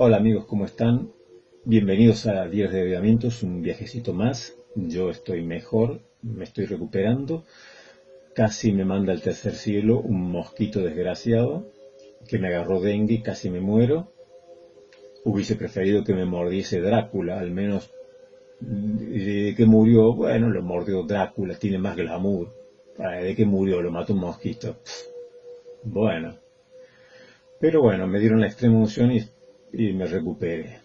Hola amigos, ¿cómo están? Bienvenidos a Días de Avivamientos, un viajecito más. Yo estoy mejor, me estoy recuperando. Casi me manda al tercer cielo un mosquito desgraciado que me agarró dengue y casi me muero. Hubiese preferido que me mordiese Drácula, al menos de que murió, bueno, lo mordió Drácula, tiene más glamour. De que murió, lo mató un mosquito. Bueno, pero bueno, me dieron la extrema unción y me recuperé.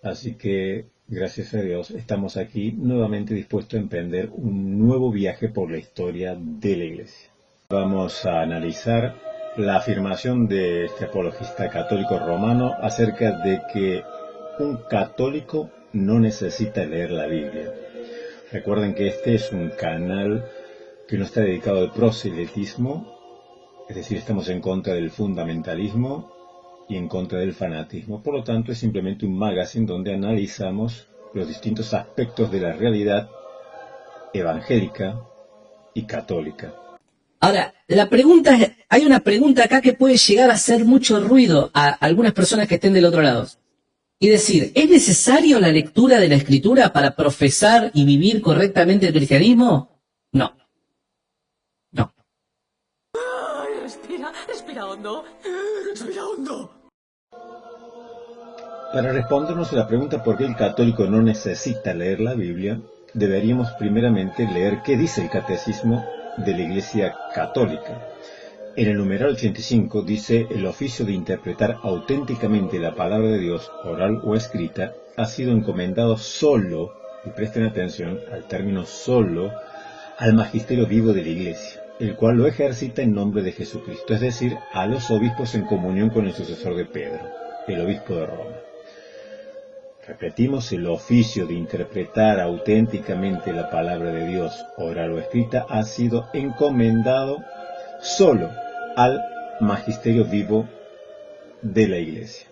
Así que, gracias a Dios, estamos aquí nuevamente dispuestos a emprender un nuevo viaje por la historia de la Iglesia. Vamos a analizar la afirmación de este apologista católico romano acerca de que un católico no necesita leer la Biblia. Recuerden que este es un canal que no está dedicado al proselitismo, es decir, estamos en contra del fundamentalismo y en contra del fanatismo. Por lo tanto, es simplemente un magazine donde analizamos los distintos aspectos de la realidad evangélica y católica. Ahora, hay una pregunta acá que puede llegar a hacer mucho ruido a algunas personas que estén del otro lado. Y decir, ¿es necesario la lectura de la Escritura para profesar y vivir correctamente el cristianismo? No. Respira hondo. Respira hondo. Para respondernos a la pregunta por qué el católico no necesita leer la Biblia, deberíamos primeramente leer qué dice el catecismo de la Iglesia Católica. En el numeral 85 dice: el oficio de interpretar auténticamente la palabra de Dios, oral o escrita, ha sido encomendado solo, y presten atención al término solo, al magisterio vivo de la Iglesia, el cual lo ejercita en nombre de Jesucristo, es decir, a los obispos en comunión con el sucesor de Pedro, el obispo de Roma. Repetimos, el oficio de interpretar auténticamente la palabra de Dios, oral o escrita, ha sido encomendado solo al magisterio vivo de la Iglesia.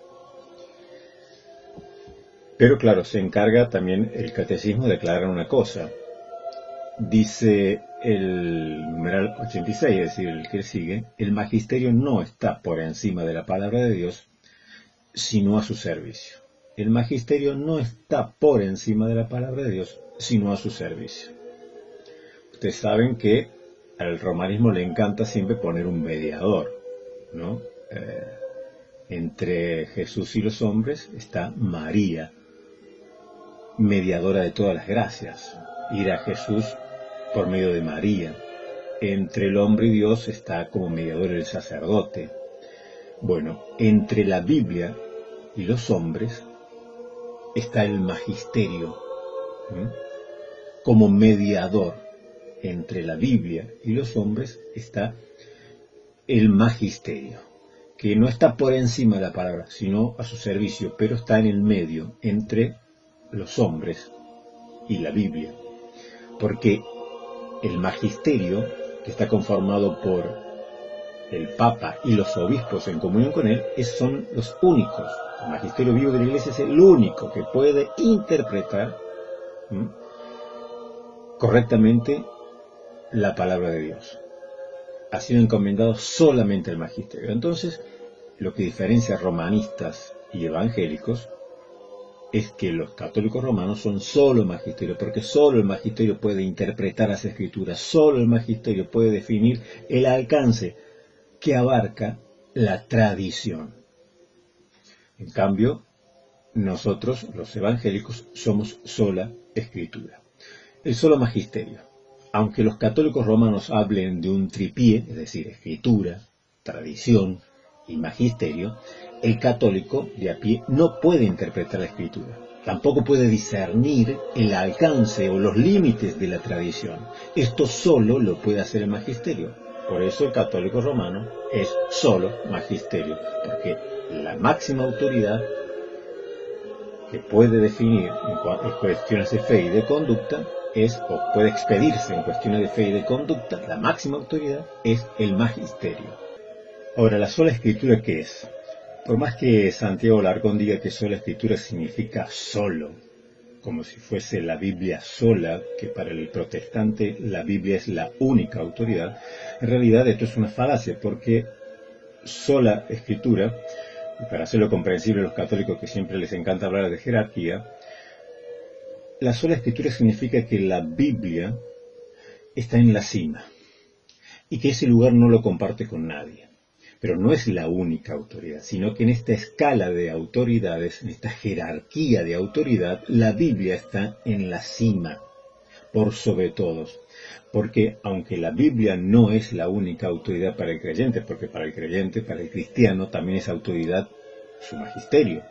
Pero claro, se encarga también el catecismo de aclarar una cosa. Dice el numeral 86, es decir, el que sigue: el magisterio no está por encima de la palabra de Dios, sino a su servicio. El magisterio no está por encima de la palabra de Dios, sino a su servicio. Ustedes saben que al romanismo le encanta siempre poner un mediador, ¿no? Entre Jesús y los hombres está María, mediadora de todas las gracias. Ir a Jesús por medio de María. Entre el hombre y Dios está como mediador el sacerdote. Bueno, entre la Biblia y los hombres está el magisterio, como mediador. Entre la Biblia y los hombres está el magisterio, que no está por encima de la palabra, sino a su servicio, pero está en el medio, entre los hombres y la Biblia. Porque el magisterio, que está conformado por el Papa y los obispos en comunión con él, son los únicos. El magisterio vivo de la Iglesia es el único que puede interpretar correctamente la palabra de Dios. Ha sido encomendado solamente al magisterio. Entonces, lo que diferencia a romanistas y evangélicos es que los católicos romanos son solo magisterio, porque solo el magisterio puede interpretar las escrituras, solo el magisterio puede definir el alcance que abarca la tradición. En cambio, nosotros, los evangélicos, somos sola escritura. El solo magisterio. Aunque los católicos romanos hablen de un tripié, es decir, escritura, tradición y magisterio, el católico de a pie no puede interpretar la escritura. Tampoco puede discernir el alcance o los límites de la tradición. Esto solo lo puede hacer el magisterio. Por eso el católico romano es solo magisterio, porque la máxima autoridad que puede definir en cuestiones de fe y de conducta o puede expedirse en cuestiones de fe y de conducta, la máxima autoridad es el magisterio. Ahora, ¿la sola escritura qué es? Por más que Santiago Larcón diga que sola escritura significa solo, como si fuese la Biblia sola, que para el protestante la Biblia es la única autoridad, en realidad esto es una falacia, porque sola escritura y para hacerlo comprensible a los católicos que siempre les encanta hablar de jerarquía, la sola escritura significa que la Biblia está en la cima y que ese lugar no lo comparte con nadie. Pero no es la única autoridad, sino que en esta escala de autoridades, en esta jerarquía de autoridad, la Biblia está en la cima, por sobre todos. Porque aunque la Biblia no es la única autoridad para el creyente, porque para el creyente, para el cristiano, también es autoridad su magisterio,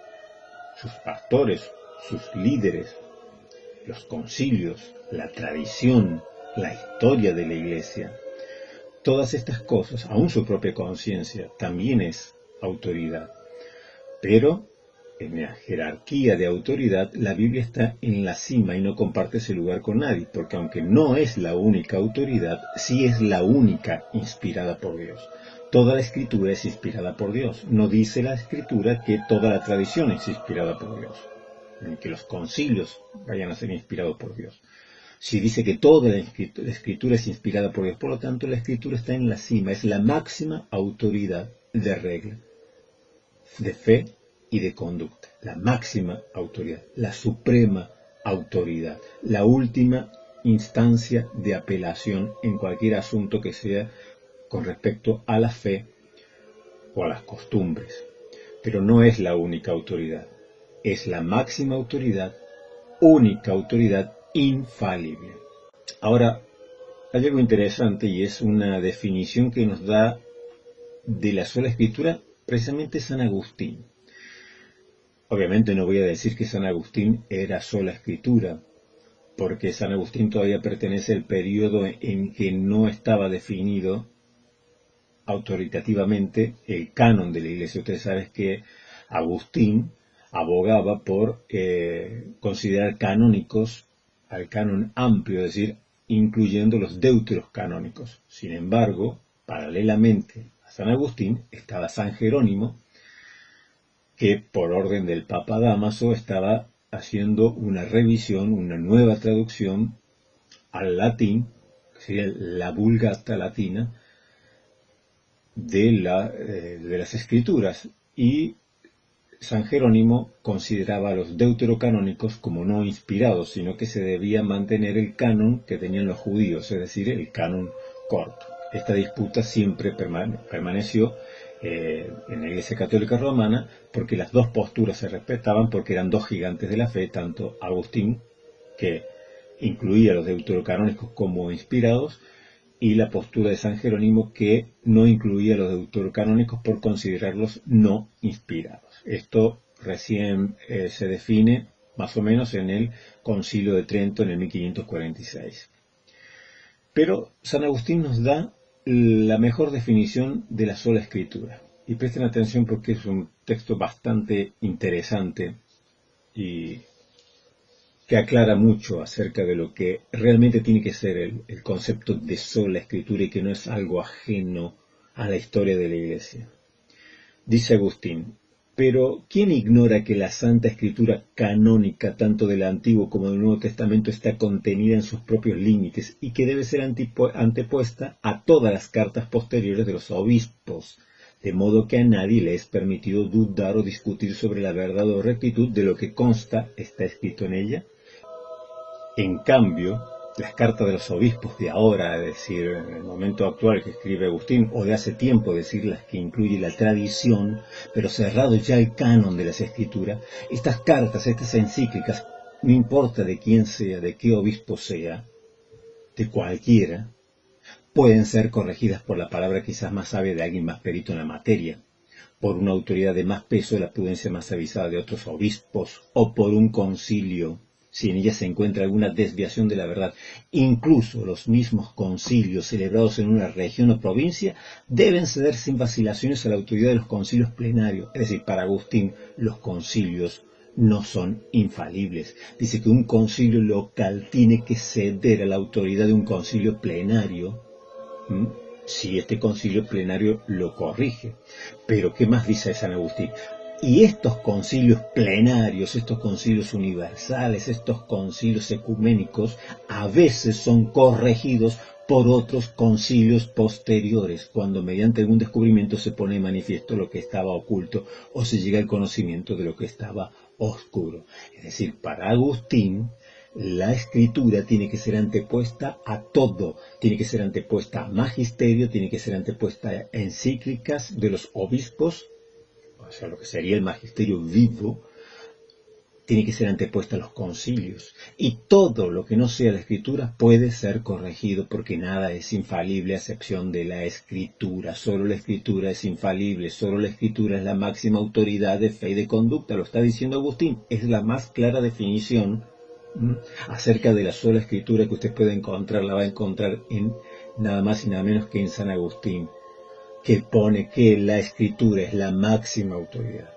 sus pastores, sus líderes, los concilios, la tradición, la historia de la Iglesia. Todas estas cosas, aún su propia conciencia, también es autoridad. Pero en la jerarquía de autoridad, la Biblia está en la cima y no comparte ese lugar con nadie, porque aunque no es la única autoridad, sí es la única inspirada por Dios. Toda la Escritura es inspirada por Dios. No dice la Escritura que toda la tradición es inspirada por Dios, ni que los concilios vayan a ser inspirados por Dios. Si dice que toda la Escritura es inspirada por Dios, por lo tanto la Escritura está en la cima, es la máxima autoridad de regla, de fe y de conducta, la máxima autoridad, la suprema autoridad, la última instancia de apelación en cualquier asunto que sea con respecto a la fe o a las costumbres. Pero no es la única autoridad, es la máxima autoridad, única autoridad, infalible. Ahora, hay algo interesante y es una definición que nos da de la sola escritura precisamente San Agustín. Obviamente no voy a decir que San Agustín era sola escritura, porque San Agustín todavía pertenece al periodo en que no estaba definido autoritativamente el canon de la Iglesia. Ustedes saben que Agustín abogaba por considerar canónicos al canon amplio, es decir, incluyendo los deuteros canónicos. Sin embargo, paralelamente a San Agustín estaba San Jerónimo, que por orden del Papa Dámaso estaba haciendo una revisión, una nueva traducción al latín, que sería la Vulgata latina, de las Escrituras, y San Jerónimo consideraba a los deuterocanónicos como no inspirados, sino que se debía mantener el canon que tenían los judíos, es decir, el canon corto. Esta disputa siempre permaneció en la Iglesia Católica Romana, porque las dos posturas se respetaban, porque eran dos gigantes de la fe, tanto Agustín, que incluía a los deuterocanónicos como inspirados, y la postura de San Jerónimo, que no incluía a los deuterocanónicos por considerarlos no inspirados. Esto recién se define más o menos en el Concilio de Trento en el 1546. Pero San Agustín nos da la mejor definición de la sola escritura. Y presten atención porque es un texto bastante interesante y que aclara mucho acerca de lo que realmente tiene que ser el concepto de sola escritura y que no es algo ajeno a la historia de la Iglesia. Dice Agustín: pero ¿quién ignora que la Santa Escritura canónica, tanto del Antiguo como del Nuevo Testamento, está contenida en sus propios límites y que debe ser antepuesta a todas las cartas posteriores de los obispos, de modo que a nadie le es permitido dudar o discutir sobre la verdad o rectitud de lo que está escrito en ella? En cambio, las cartas de los obispos de ahora, es decir, en el momento actual que escribe Agustín, o de hace tiempo, es decir, las que incluye la tradición, pero cerrado ya el canon de las Escrituras, estas cartas, estas encíclicas, no importa de quién sea, de qué obispo sea, de cualquiera, pueden ser corregidas por la palabra quizás más sabia de alguien más perito en la materia, por una autoridad de más peso, la prudencia más avisada de otros obispos, o por un concilio, si en ella se encuentra alguna desviación de la verdad. Incluso los mismos concilios celebrados en una región o provincia deben ceder sin vacilaciones a la autoridad de los concilios plenarios. Es decir, para Agustín, los concilios no son infalibles. Dice que un concilio local tiene que ceder a la autoridad de un concilio plenario, si este concilio plenario lo corrige. Pero ¿qué más dice San Agustín? Y estos concilios plenarios, estos concilios universales, estos concilios ecuménicos, a veces son corregidos por otros concilios posteriores, cuando mediante algún descubrimiento se pone de manifiesto lo que estaba oculto o se llega al conocimiento de lo que estaba oscuro. Es decir, para Agustín, la escritura tiene que ser antepuesta a todo, tiene que ser antepuesta a magisterio, tiene que ser antepuesta a encíclicas de los obispos, o sea, lo que sería el magisterio vivo, tiene que ser antepuesta a los concilios. Y todo lo que no sea la escritura puede ser corregido, porque nada es infalible a excepción de la escritura. Solo la escritura es infalible, solo la escritura es la máxima autoridad de fe y de conducta. Lo está diciendo Agustín, es la más clara definición acerca de la sola escritura que usted puede encontrar, la va a encontrar en nada más y nada menos que en San Agustín, que pone que la escritura es la máxima autoridad.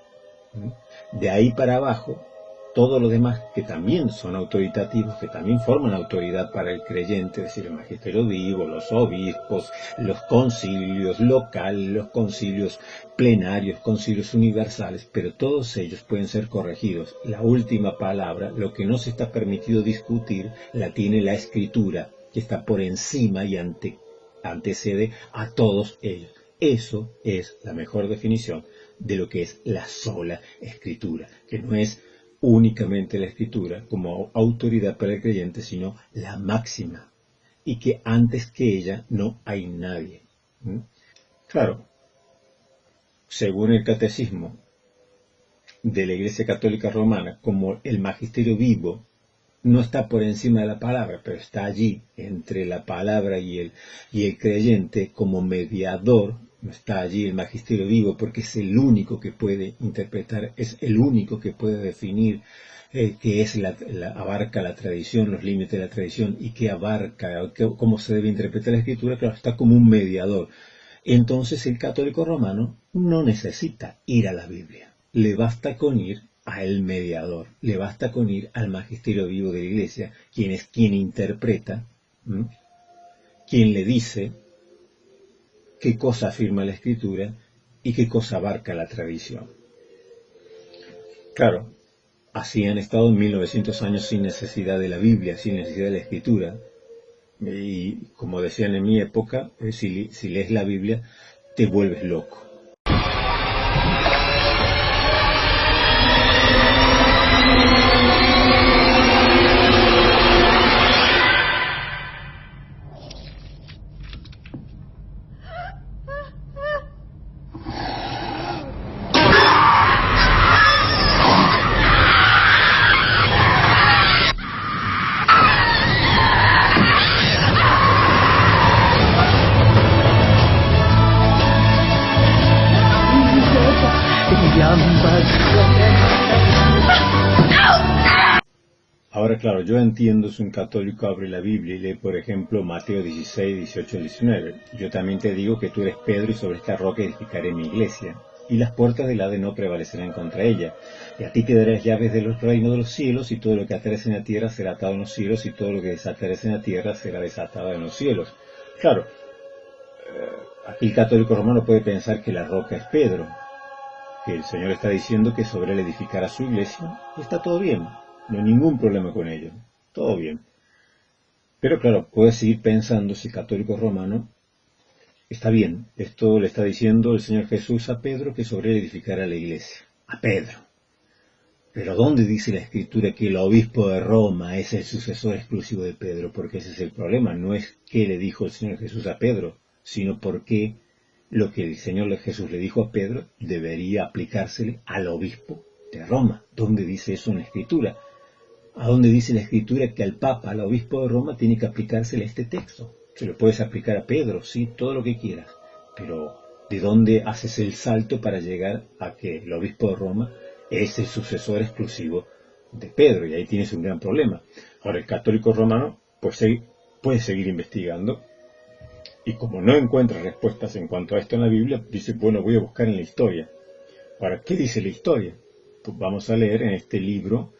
De ahí para abajo, todo lo demás que también son autoritativos, que también forman autoridad para el creyente, es decir, el magisterio vivo, los obispos, los concilios locales, los concilios plenarios, concilios universales, pero todos ellos pueden ser corregidos. La última palabra, lo que no se está permitido discutir, la tiene la escritura, que está por encima y antecede a todos ellos. Eso es la mejor definición de lo que es la sola escritura, que no es únicamente la escritura como autoridad para el creyente, sino la máxima, y que antes que ella no hay nadie. Claro, según el catecismo de la Iglesia Católica Romana, como el magisterio vivo no está por encima de la palabra, pero está allí entre la palabra y el creyente como mediador. No está allí el magisterio vivo porque es el único que puede interpretar, es el único que puede definir qué es abarca la tradición, los límites de la tradición y qué abarca, cómo se debe interpretar la escritura. Claro, está como un mediador. Entonces el católico romano no necesita ir a la Biblia, le basta con ir al mediador, le basta con ir al magisterio vivo de la Iglesia, quien es quien interpreta, quien le dice qué cosa afirma la escritura y qué cosa abarca la tradición. Claro, así han estado 1900 años sin necesidad de la Biblia, sin necesidad de la escritura. Y como decían en mi época, si lees la Biblia, te vuelves loco. Ahora, claro, yo entiendo si un católico abre la Biblia y lee, por ejemplo, Mateo 16, 18, 19. Yo también te digo que tú eres Pedro y sobre esta roca edificaré mi iglesia, y las puertas del Hades no prevalecerán contra ella. Y a ti te daré las llaves de los reinos de los cielos, y todo lo que atares en la tierra será atado en los cielos, y todo lo que desatares en la tierra será desatado en los cielos. Claro, aquí el católico romano puede pensar que la roca es Pedro, que el Señor está diciendo que sobre él edificará su iglesia, y está todo bien. No hay ningún problema con ello. Todo bien. Pero claro, puedes seguir pensando si el católico romano está bien. Esto le está diciendo el Señor Jesús a Pedro, que sobre él edificará la iglesia. A Pedro. Pero ¿dónde dice la Escritura que el obispo de Roma es el sucesor exclusivo de Pedro? Porque ese es el problema. No es qué le dijo el Señor Jesús a Pedro, sino porque lo que el Señor Jesús le dijo a Pedro debería aplicársele al obispo de Roma. ¿Dónde dice eso en la Escritura? ¿A dónde dice la Escritura que al Papa, al obispo de Roma, tiene que aplicársele este texto? Se lo puedes aplicar a Pedro, sí, todo lo que quieras. Pero, ¿de dónde haces el salto para llegar a que el obispo de Roma es el sucesor exclusivo de Pedro? Y ahí tienes un gran problema. Ahora, el católico romano pues puede seguir investigando. Y como no encuentra respuestas en cuanto a esto en la Biblia, dice, bueno, voy a buscar en la historia. Ahora, ¿qué dice la historia? Pues vamos a leer en este libro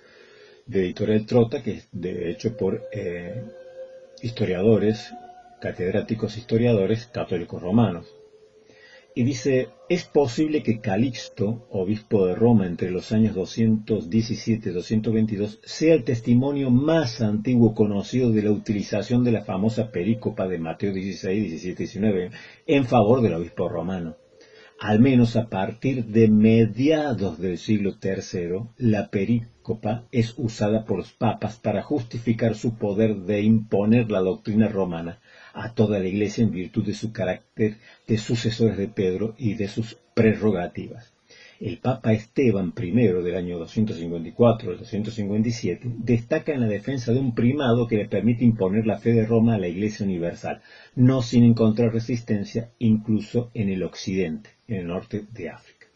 de Editorial Trota, que es hecho por historiadores, catedráticos historiadores católicos romanos. Y dice, es posible que Calixto, obispo de Roma entre los años 217 y 222, sea el testimonio más antiguo conocido de la utilización de la famosa perícopa de Mateo 16, 17 y 19 en favor del obispo romano. Al menos a partir de mediados del siglo III, la perícopa es usada por los papas para justificar su poder de imponer la doctrina romana a toda la Iglesia en virtud de su carácter de sucesores de Pedro y de sus prerrogativas. El Papa Esteban I del año 254 al 257 destaca en la defensa de un primado que le permite imponer la fe de Roma a la Iglesia universal, no sin encontrar resistencia incluso en el occidente, en el norte de África.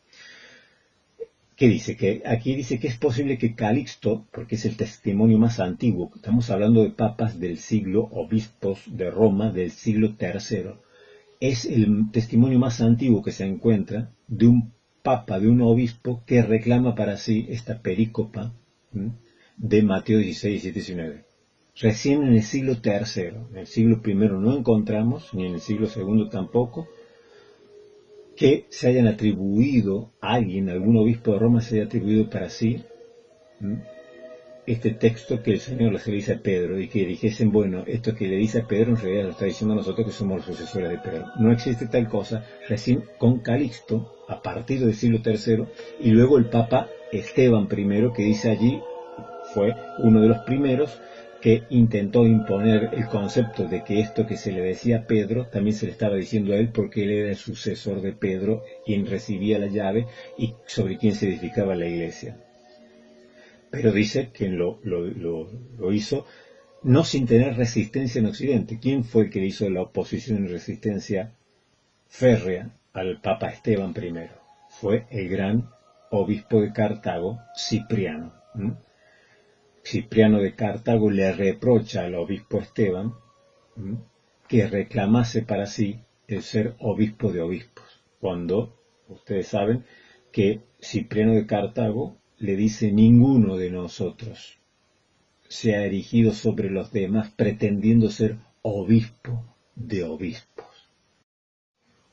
¿Qué dice? Que aquí dice que es posible que Calixto, porque es el testimonio más antiguo, estamos hablando de papas del siglo, obispos de Roma del siglo III, es el testimonio más antiguo que se encuentra de un papa, de un obispo que reclama para sí esta perícopa de Mateo 16, 17 y 19. Recién en el siglo III, en el siglo I no encontramos, ni en el siglo II tampoco, que se hayan atribuido a alguien, algún obispo de Roma se haya atribuido para sí este texto que el Señor le dice a Pedro, y que dijesen, bueno, esto que le dice a Pedro en realidad lo está diciendo a nosotros que somos los sucesores de Pedro. No existe tal cosa, recién con Calixto, a partir del siglo III, y luego el Papa Esteban I, que dice allí, fue uno de los primeros que intentó imponer el concepto de que esto que se le decía a Pedro también se le estaba diciendo a él, porque él era el sucesor de Pedro, quien recibía la llave y sobre quien se edificaba la iglesia. Pero dice que lo hizo no sin tener resistencia en Occidente. ¿Quién fue el que hizo la oposición y resistencia férrea al Papa Esteban I? Fue el gran obispo de Cartago, Cipriano. Cipriano de Cartago le reprocha al obispo Esteban que reclamase para sí el ser obispo de obispos, cuando ustedes saben que Cipriano de Cartago le dice: ninguno de nosotros se ha erigido sobre los demás pretendiendo ser obispo de obispos.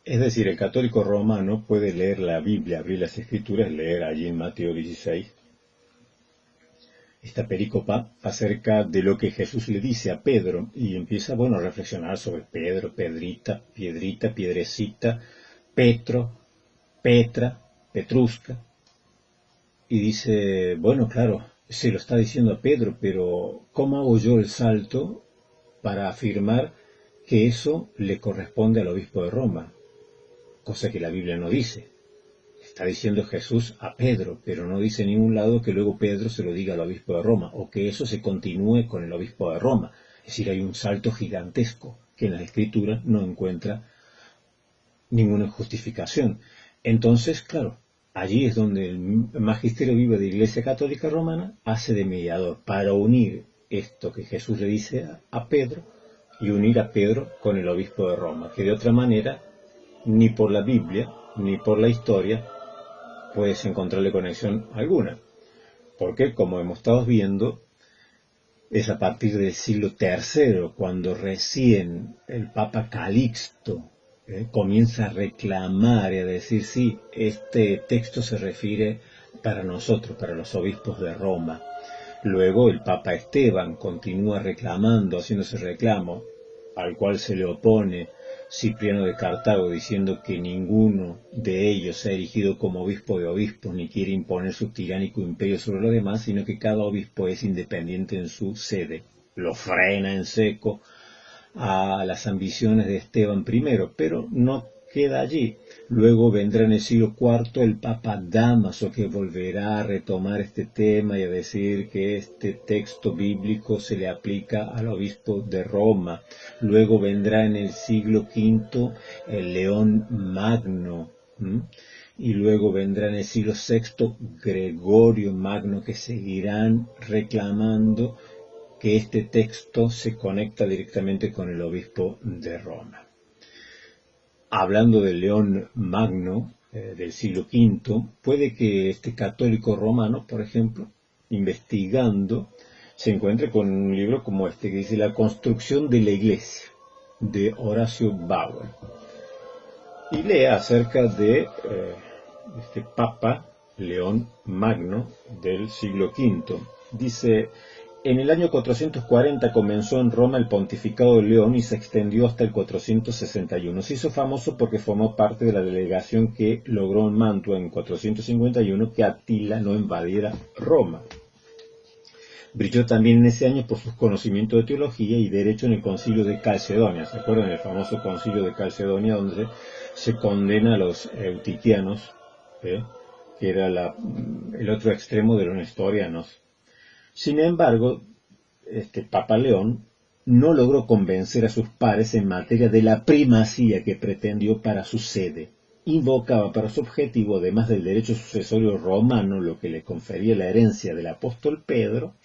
Es decir, el católico romano puede leer la Biblia, abrir las Escrituras, leer allí en Mateo 16 esta perícopa acerca de lo que Jesús le dice a Pedro, y empieza, a reflexionar sobre Pedro, Pedrita, Piedrita, Piedrecita, Petro, Petra, Petrusca, y dice, claro, se lo está diciendo a Pedro, pero ¿cómo hago yo el salto para afirmar que eso le corresponde al obispo de Roma? Cosa que la Biblia no dice. Está diciendo Jesús a Pedro, pero no dice en ningún lado que luego Pedro se lo diga al obispo de Roma, o que eso se continúe con el obispo de Roma. Es decir, hay un salto gigantesco que en la Escritura no encuentra ninguna justificación. Entonces, claro, allí es donde el magisterio vivo de la Iglesia Católica Romana hace de mediador para unir esto que Jesús le dice a Pedro y unir a Pedro con el obispo de Roma, que de otra manera, ni por la Biblia, ni por la historia, puedes encontrarle conexión alguna. Porque, como hemos estado viendo, es a partir del siglo III cuando recién el Papa Calixto comienza a reclamar y a decir, sí, este texto se refiere para nosotros, para los obispos de Roma. Luego el Papa Esteban continúa reclamando, haciéndose reclamo, al cual se le opone Cipriano de Cartago, diciendo que ninguno de ellos se ha erigido como obispo de obispos ni quiere imponer su tiránico imperio sobre los demás, sino que cada obispo es independiente en su sede. Lo frena en seco a las ambiciones de Esteban I, pero no queda allí. Luego vendrá en el siglo IV el Papa Dámaso, que volverá a retomar este tema y a decir que este texto bíblico se le aplica al obispo de Roma. Luego vendrá en el siglo V el León Magno, y luego vendrá en el siglo VI Gregorio Magno, que seguirán reclamando que este texto se conecta directamente con el obispo de Roma. Hablando del León Magno del siglo V, puede que este católico romano, por ejemplo, investigando, se encuentre con un libro como este que dice La construcción de la iglesia, de Horacio Bauer. y lee acerca de este Papa León Magno del siglo V. Dice: en el año 440 comenzó en Roma el pontificado de León y se extendió hasta el 461. Se hizo famoso porque formó parte de la delegación que logró en Mantua en 451 que Atila no invadiera Roma. Brilló también en ese año por sus conocimientos de teología y derecho en el concilio de Calcedonia. ¿Se acuerdan? El famoso concilio de Calcedonia, donde se condena a los eutiquianos, que era el otro extremo de los nestorianos. Sin embargo, este Papa León no logró convencer a sus pares en materia de la primacía que pretendió para su sede. Invocaba para su objetivo, además del derecho sucesorio romano, lo que le confería la herencia del apóstol Pedro,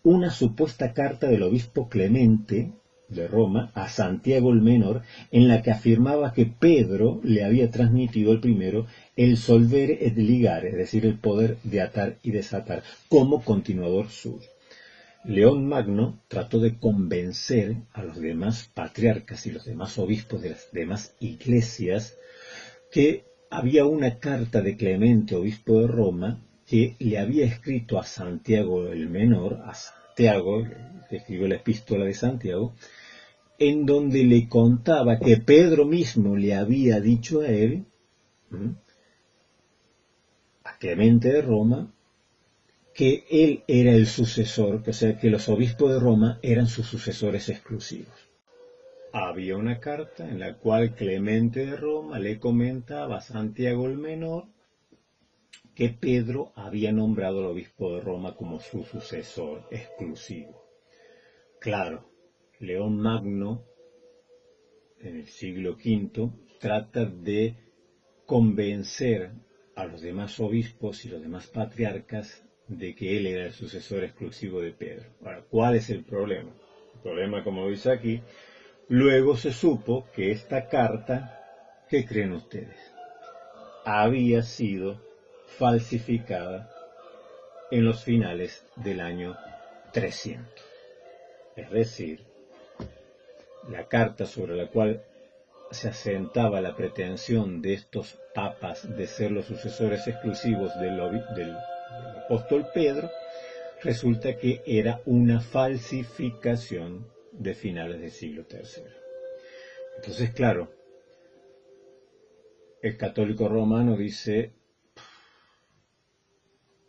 una supuesta carta del obispo Clemente de Roma a Santiago el Menor, en la que afirmaba que Pedro le había transmitido al primero el solvere et ligare, es decir, el poder de atar y desatar, como continuador suyo. León Magno trató de convencer a los demás patriarcas y los demás obispos de las demás iglesias que había una carta de Clemente, obispo de Roma, que le había escrito a Santiago el Menor, a Santiago, que escribió la epístola de Santiago, en donde le contaba que Pedro mismo le había dicho a él, a Clemente de Roma, que él era el sucesor, o sea, que los obispos de Roma eran sus sucesores exclusivos. Había una carta en la cual Clemente de Roma le comentaba a Santiago el Menor que Pedro había nombrado al obispo de Roma como su sucesor exclusivo. Claro, León Magno, en el siglo V, trata de convencer a los demás obispos y los demás patriarcas de que él era el sucesor exclusivo de Pedro. Ahora, ¿cuál es el problema? El problema, como dice aquí, luego se supo que esta carta, ¿qué creen ustedes?, había sido falsificada en los finales del año 300. Es decir, la carta sobre la cual se asentaba la pretensión de estos papas de ser los sucesores exclusivos del apóstol Pedro, resulta que era una falsificación de finales del siglo III. Entonces, claro, el católico romano dice: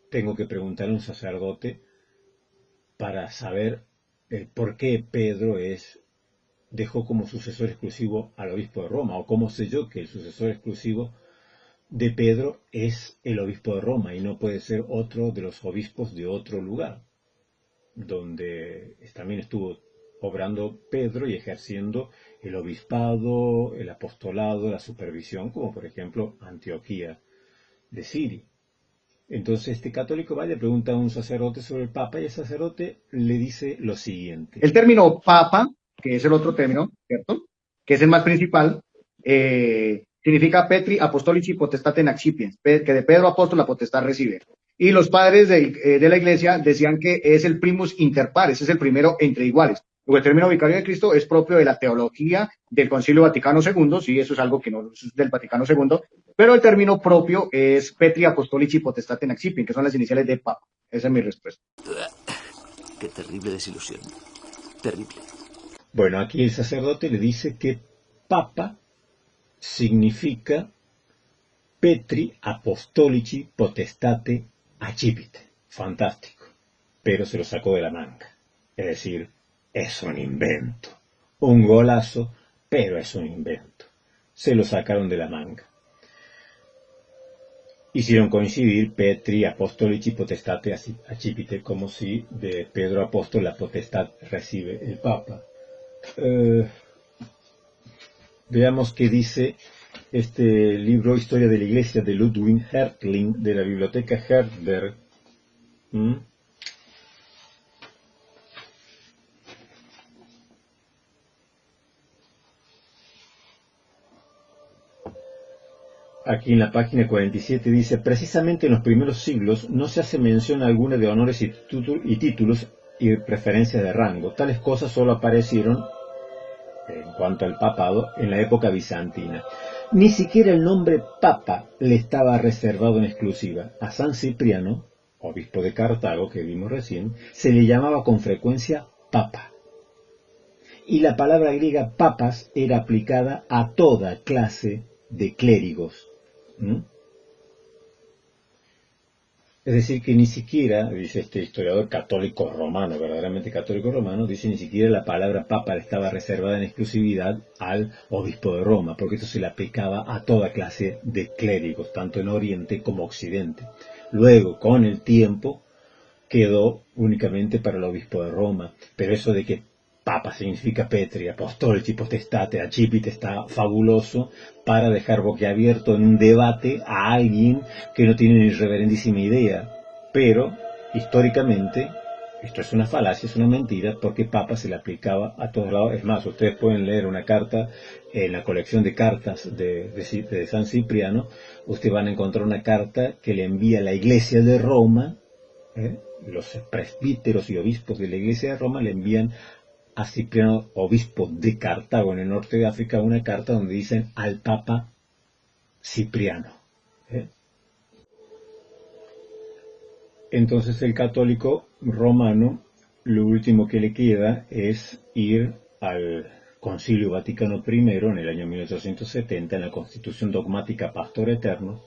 tengo que preguntar a un sacerdote para saber por qué Pedro dejó como sucesor exclusivo al obispo de Roma, o cómo sé yo que el sucesor exclusivo de Pedro es el obispo de Roma y no puede ser otro de los obispos de otro lugar, donde también estuvo obrando Pedro y ejerciendo el obispado, el apostolado, la supervisión, como por ejemplo Antioquía de Siria. Entonces este católico va y le pregunta a un sacerdote sobre el Papa y el sacerdote le dice lo siguiente. El término Papa, que es el otro término, ¿cierto?, que es el más principal, significa Petri Apostolici Potestatem Accipiens, que de Pedro apóstol la potestad recibe. Y los padres de la iglesia decían que es el primus inter pares, es el primero entre iguales. Luego el término vicario de Cristo es propio de la teología del Concilio Vaticano II, sí, eso es algo que no es del Vaticano II, pero el término propio es Petri Apostolici Potestatem Accipiens, que son las iniciales de Papa. Esa es mi respuesta. Qué terrible desilusión. Terrible. Bueno, aquí el sacerdote le dice que Papa significa Petri Apostolici Potestate Accipite. Fantástico. Pero se lo sacó de la manga. Es decir, es un invento. Un golazo, pero es un invento. Se lo sacaron de la manga. Hicieron coincidir Petri Apostolici Potestate Accipite, como si de Pedro Apóstol la potestad recibe el Papa. Veamos qué dice este libro Historia de la Iglesia de Ludwig Hertling de la Biblioteca Herder. Aquí en la página 47 dice: precisamente en los primeros siglos no se hace mención alguna de honores y títulos y preferencias de rango. Tales cosas solo aparecieron en cuanto al papado en la época bizantina. Ni siquiera el nombre papa le estaba reservado en exclusiva. A San Cipriano, obispo de Cartago, que vimos recién, se le llamaba con frecuencia papa. Y la palabra griega papas era aplicada a toda clase de clérigos. Es decir, que ni siquiera, dice este historiador católico romano, verdaderamente católico romano, dice ni siquiera la palabra papa le estaba reservada en exclusividad al obispo de Roma, porque eso se le aplicaba a toda clase de clérigos, tanto en Oriente como Occidente. Luego, con el tiempo, quedó únicamente para el obispo de Roma, pero eso de que papa significa Petri, apostolici potestate, accipite, está fabuloso para dejar boquiabierto en un debate a alguien que no tiene ni reverendísima idea. Pero, históricamente, esto es una falacia, es una mentira, porque papa se le aplicaba a todos lados. Es más, ustedes pueden leer una carta en la colección de cartas de San Cipriano. Ustedes van a encontrar una carta que le envía la Iglesia de Roma, los presbíteros y obispos de la Iglesia de Roma le envían a Cipriano, obispo de Cartago en el norte de África, una carta donde dicen al Papa Cipriano. Entonces el católico romano, lo último que le queda es ir al Concilio Vaticano I en el año 1870, en la Constitución Dogmática Pastor Eterno,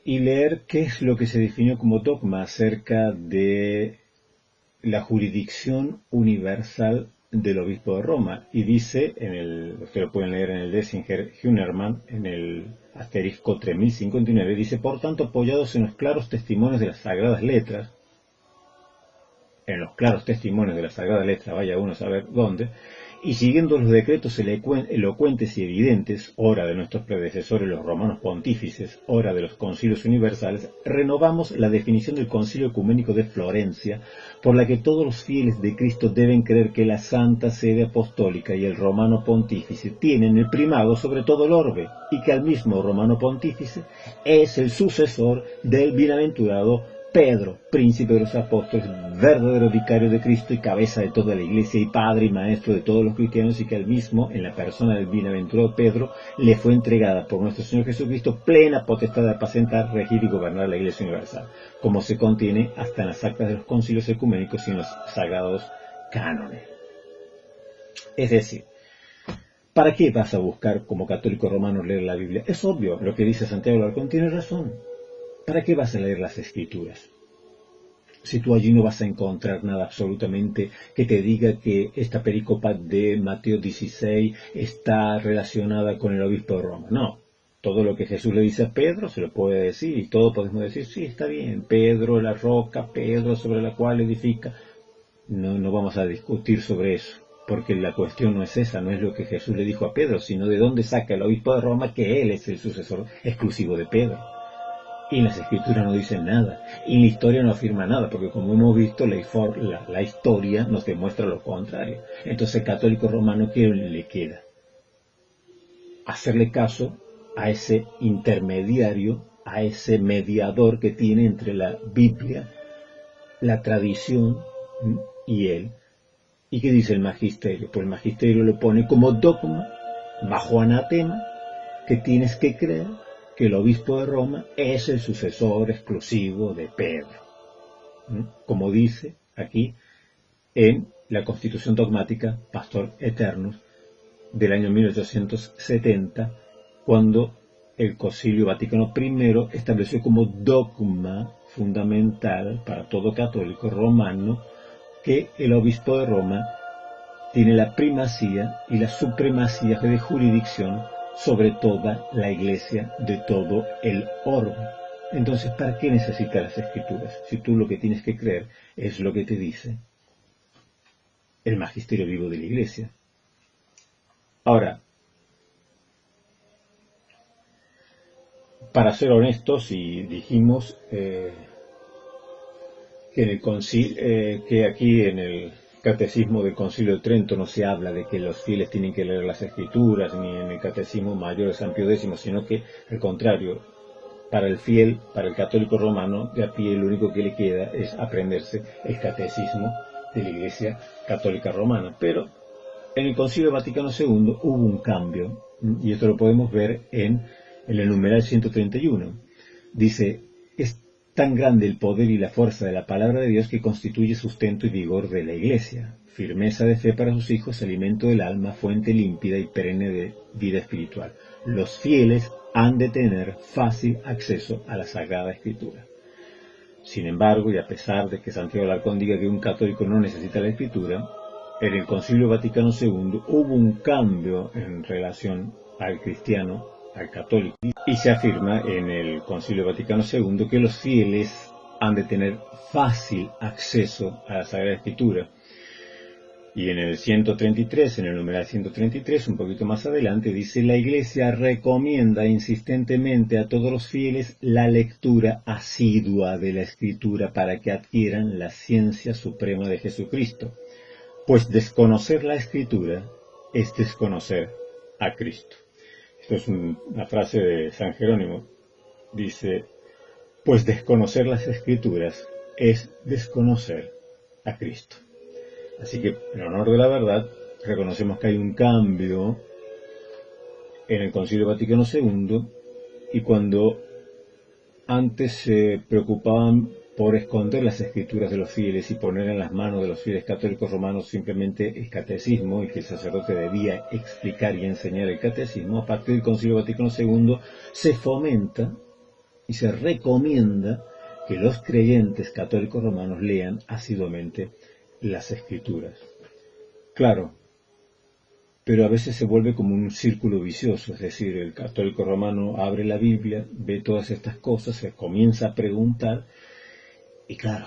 y leer qué es lo que se definió como dogma acerca de la jurisdicción universal del obispo de Roma. Y dice, ustedes lo pueden leer en el Dessinger Hühnermann, en el asterisco 3059, dice: por tanto, apoyados en los claros testimonios de las Sagradas Letras, vaya uno a saber dónde, y siguiendo los decretos elocuentes y evidentes, ora de nuestros predecesores los romanos pontífices, ora de los concilios universales, renovamos la definición del Concilio Ecuménico de Florencia, por la que todos los fieles de Cristo deben creer que la Santa Sede Apostólica y el Romano Pontífice tienen el primado sobre todo el orbe, y que al mismo Romano Pontífice es el sucesor del bienaventurado Pedro, príncipe de los apóstoles, verdadero vicario de Cristo y cabeza de toda la iglesia y padre y maestro de todos los cristianos, y que al mismo, en la persona del bienaventurado Pedro, le fue entregada por nuestro Señor Jesucristo plena potestad de apacentar, regir y gobernar la iglesia universal, como se contiene hasta en las actas de los concilios ecuménicos y en los sagrados cánones. Es decir, ¿para qué vas a buscar como católico romano leer la Biblia? Es obvio, lo que dice Santiago Alarcón tiene razón. ¿Para qué vas a leer las Escrituras? Si tú allí no vas a encontrar nada absolutamente que te diga que esta perícopa de Mateo 16 está relacionada con el obispo de Roma. No, todo lo que Jesús le dice a Pedro se lo puede decir, y todos podemos decir, sí, está bien, Pedro la roca, Pedro sobre la cual edifica. No vamos a discutir sobre eso, porque la cuestión no es esa, no es lo que Jesús le dijo a Pedro, sino de dónde saca el obispo de Roma que él es el sucesor exclusivo de Pedro. Y en las Escrituras no dicen nada, y en la historia no afirma nada, porque como hemos visto, la historia nos demuestra lo contrario. Entonces el católico romano, ¿qué le queda? Hacerle caso a ese intermediario, a ese mediador que tiene entre la Biblia, la tradición y él. ¿Y qué dice el magisterio? Pues el magisterio lo pone como dogma, bajo anatema, que tienes que creer que el obispo de Roma es el sucesor exclusivo de Pedro, como dice aquí en la Constitución Dogmática Pastor Eternus del año 1870, cuando el Concilio Vaticano I estableció como dogma fundamental para todo católico romano que el obispo de Roma tiene la primacía y la supremacía de jurisdicción sobre toda la iglesia de todo el orbe. Entonces, ¿para qué necesitas las Escrituras? Si tú lo que tienes que creer es lo que te dice el magisterio vivo de la iglesia. Ahora, para ser honestos, y dijimos que en el que aquí en el Catecismo del Concilio de Trento no se habla de que los fieles tienen que leer las Escrituras, ni en el Catecismo Mayor de San Pío X, sino que, al contrario, para el fiel, para el católico romano de a pie, lo único que le queda es aprenderse el Catecismo de la Iglesia Católica Romana. Pero En el Concilio Vaticano II hubo un cambio, y esto lo podemos ver en el numeral 131. Dice, es tan grande el poder y la fuerza de la palabra de Dios que constituye sustento y vigor de la Iglesia, firmeza de fe para sus hijos, alimento del alma, fuente límpida y perenne de vida espiritual. Los fieles han de tener fácil acceso a la Sagrada Escritura. Sin embargo, y a pesar de que Santiago Alarcón diga que un católico no necesita la Escritura, en el Concilio Vaticano II hubo un cambio en relación al cristiano, al católico, y se afirma en el Concilio Vaticano II que los fieles han de tener fácil acceso a la Sagrada Escritura. Y en el 133, en el numeral 133, un poquito más adelante, dice: la Iglesia recomienda insistentemente a todos los fieles la lectura asidua de la Escritura para que adquieran la ciencia suprema de Jesucristo. Pues desconocer la Escritura es desconocer a Cristo. Esto es una frase de San Jerónimo. Dice, pues desconocer las Escrituras es desconocer a Cristo. Así que, en honor de la verdad, reconocemos que hay un cambio en el Concilio Vaticano II, y cuando antes se preocupaban por esconder las escrituras de los fieles y poner en las manos de los fieles católicos romanos simplemente el catecismo, y que el sacerdote debía explicar y enseñar el catecismo, a partir del Concilio Vaticano II se fomenta y se recomienda que los creyentes católicos romanos lean asiduamente las escrituras. Claro, pero a veces se vuelve como un círculo vicioso, es decir, el católico romano abre la Biblia, ve todas estas cosas, se comienza a preguntar, y claro,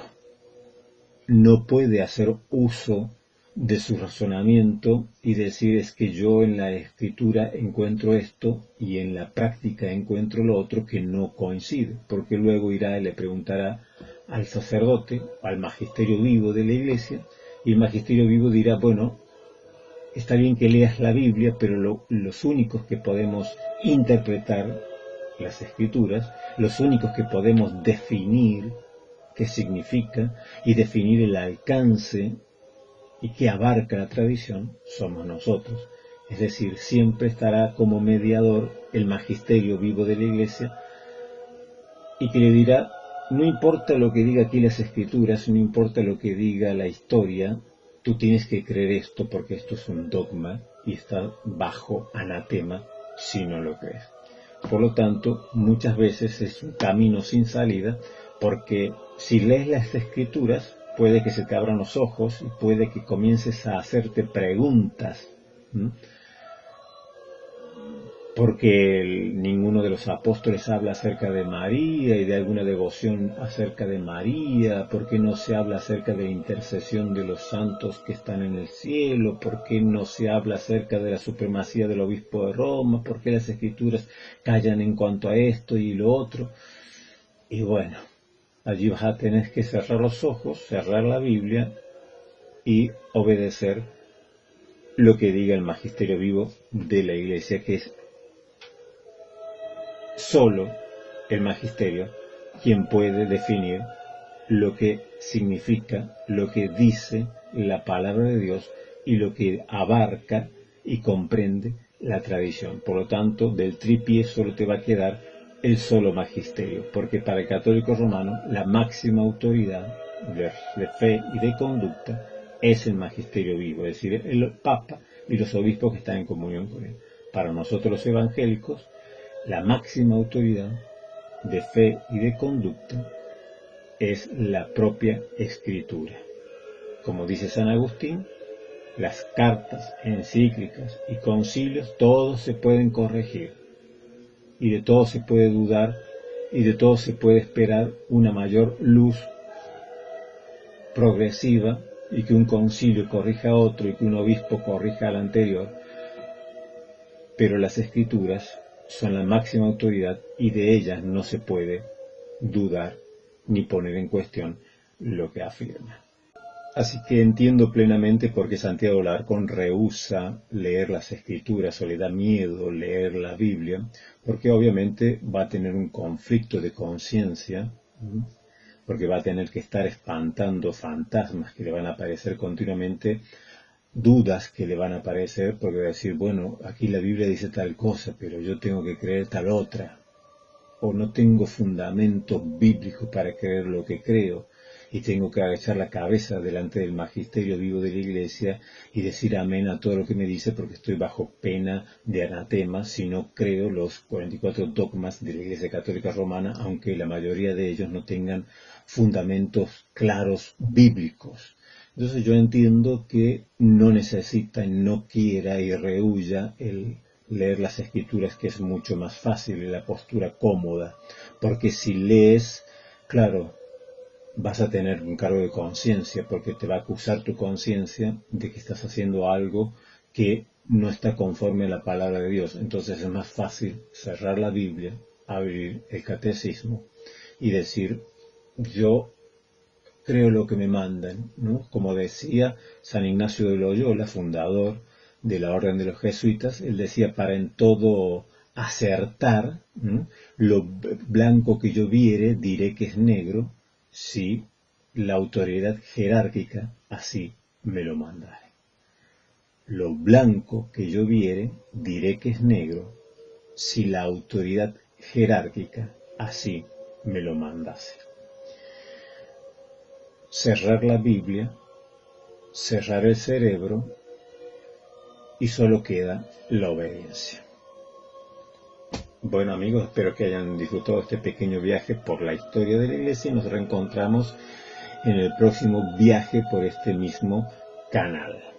no puede hacer uso de su razonamiento y decir, es que yo en la escritura encuentro esto y en la práctica encuentro lo otro que no coincide, porque luego irá y le preguntará al sacerdote, al magisterio vivo de la Iglesia, y el magisterio vivo dirá, bueno, está bien que leas la Biblia, pero los únicos que podemos interpretar las escrituras, los únicos que podemos definir qué significa y definir el alcance y qué abarca la tradición, somos nosotros. Es decir, siempre estará como mediador el magisterio vivo de la Iglesia, y que le dirá, no importa lo que diga aquí las escrituras, no importa lo que diga la historia, tú tienes que creer esto porque esto es un dogma y está bajo anatema si no lo crees. Por lo tanto, muchas veces es un camino sin salida, porque si lees las escrituras puede que se te abran los ojos y puede que comiences a hacerte preguntas, porque ninguno de los apóstoles habla acerca de María y de alguna devoción acerca de María, ¿por qué no se habla acerca de la intercesión de los santos que están en el cielo? ¿Por qué no se habla acerca de la supremacía del obispo de Roma? ¿Por qué las escrituras callan en cuanto a esto y lo otro? Y bueno, allí vas a tener que cerrar los ojos, cerrar la Biblia y obedecer lo que diga el magisterio vivo de la Iglesia, que es solo el magisterio quien puede definir lo que significa, lo que dice la palabra de Dios y lo que abarca y comprende la tradición. Por lo tanto, del tripié solo te va a quedar el solo magisterio, porque para el católico romano la máxima autoridad de fe y de conducta es el magisterio vivo, es decir, el Papa y los obispos que están en comunión con él. Para nosotros los evangélicos, la máxima autoridad de fe y de conducta es la propia Escritura. Como dice San Agustín, las cartas, encíclicas y concilios, todos se pueden corregir, y de todo se puede dudar, y de todo se puede esperar una mayor luz progresiva, y que un concilio corrija a otro, y que un obispo corrija al anterior, pero las Escrituras son la máxima autoridad y de ellas no se puede dudar ni poner en cuestión lo que afirma. Así que entiendo plenamente por qué Santiago Alarcón rehúsa leer las Escrituras o le da miedo leer la Biblia, porque obviamente va a tener un conflicto de conciencia, porque va a tener que estar espantando fantasmas que le van a aparecer continuamente dudas que le van a aparecer, porque va a decir, bueno, aquí la Biblia dice tal cosa, pero yo tengo que creer tal otra, o no tengo fundamentos bíblicos para creer lo que creo, y tengo que agachar la cabeza delante del magisterio vivo de la Iglesia y decir amén a todo lo que me dice, porque estoy bajo pena de anatema si no creo los 44 dogmas de la Iglesia Católica Romana, aunque la mayoría de ellos no tengan fundamentos claros bíblicos. Entonces yo entiendo que no necesita, no quiera y rehuya el leer las Escrituras, que es mucho más fácil y la postura cómoda, porque si lees, claro, vas a tener un cargo de conciencia, porque te va a acusar tu conciencia de que estás haciendo algo que no está conforme a la palabra de Dios. Entonces es más fácil cerrar la Biblia, abrir el catecismo y decir, yo creo lo que me mandan, ¿no? Como decía San Ignacio de Loyola, fundador de la Orden de los Jesuitas, él decía, para en todo acertar, ¿no? Lo blanco que yo viere, diré que es negro, si la autoridad jerárquica así me lo mandare. Lo blanco que yo viere, diré que es negro, si la autoridad jerárquica así me lo mandase. Cerrar la Biblia, cerrar el cerebro, y solo queda la obediencia. Bueno amigos, espero que hayan disfrutado este pequeño viaje por la historia de la Iglesia y nos reencontramos en el próximo viaje por este mismo canal.